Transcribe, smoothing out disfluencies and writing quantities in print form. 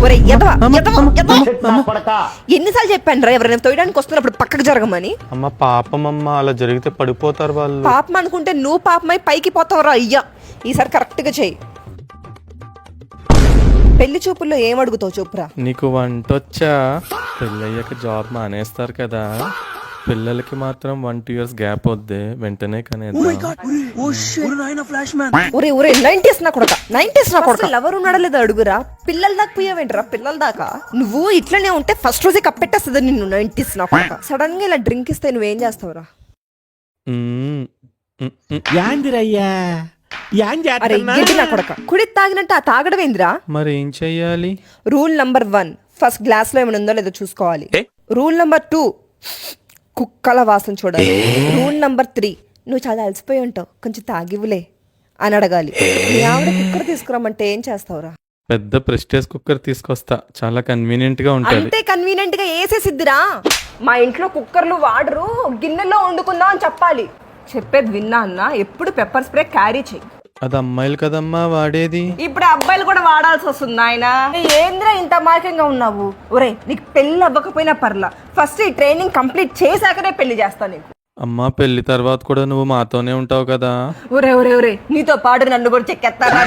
ఒరే ఎన్నిసార్లు చెప్పాను రా ఎవరైనా తోయడానికి వస్తున్నప్పుడు పక్కకు జరగమని. అమ్మ పాపమమ్మ, అలా జరిగితే పడిపోతారు వాళ్ళు. పాపం అనుకుంటే నువ్వు పాపమై పైకి పోతావురా అయ్యా. ఈసారి కరెక్ట్ గా చెయ్యి. పెళ్లి చూపుల్లో ఏం అడుగుతావు చెప్పురా. నీకు వంటొచ్చా? పెళ్ళయ్యాక జాబ్ మానేస్తారు కదా, పిల్లలకి మాత్రం 1-2 years గ్యాప్ వద్దే, వెంటనే ఒరే ఒరే 90s నా కొడక, 90s నా కొడక. ఎవరు ఉన్నాడో లేదో అడుగురా. పిల్లల దాకా పోయావేంటరా? పిల్లల దాకా నువ్వు ఇట్లనే ఉంటే ఫస్ట్ రోజే కప్పెట్టేస్తుంది నిన్ను 90s నా కొడక. సడన్ గా ఇలా డ్రింక్ ఇస్తే నువ్వేం చేస్తావురా? అరే ఏంటి నా కొడక, కుడి తాగినట్టు ఆ తాగడమేందిరా? మరి ఏం చెయ్యాలి? రూల్ నంబర్ 1, ఫస్ట్ గ్లాస్ లో ఏమైనా ఉందో లేదో చూసుకోవాలి. రూల్ నంబర్ 2, కుక్కల వాసన చూడాలి. రూల్ నంబర్ 3, నువ్వు చాలా అలసిపోయి ఉంటావు, కొంచెం తాగివ్వులే అని అడగాలి. నీ ఆవిడ కుక్కర్ తీసుకురమ్మంటే ఏం చేస్తావురా? పెద్ద ప్రెస్టేజ్ కుక్కర్ తీసుకొస్తా, చాలా కన్వీనియంట్ గా ఉంటుంది. అంతే కన్వీనియంట్ గా వేసేసిద్దిరా. మా ఇంట్లో కుక్కర్లు వాడరు, గిన్నెలో వండుకుందాం అని చెప్పాలి. చెప్పేది విన్నా అన్న, ఎప్పుడు పెప్పర్ స్ప్రే క్యారీ చెయ్యి. అది అమ్మాయిలు కదమ్మా వాడేది. ఇప్పుడు అబ్బాయిలు కూడా వాడాల్సి వస్తుంది ఆయన. ఏంద్రా ఇంత మార్కంగా ఉన్నావు? ఒరే నీకు పెళ్లి అవ్వకపోయినా పర్లా, ఫస్ట్ ఈ ట్రైనింగ్ కంప్లీట్ చేశాకనే పెళ్లి చేస్తా నీకు. అమ్మా పెళ్లి తర్వాత కూడా నువ్వు మాతోనే ఉంటావు కదా. ఒరే ఒరే ఒరే నీతో పాటు నన్ను కూడా చెక్కేస్తారా?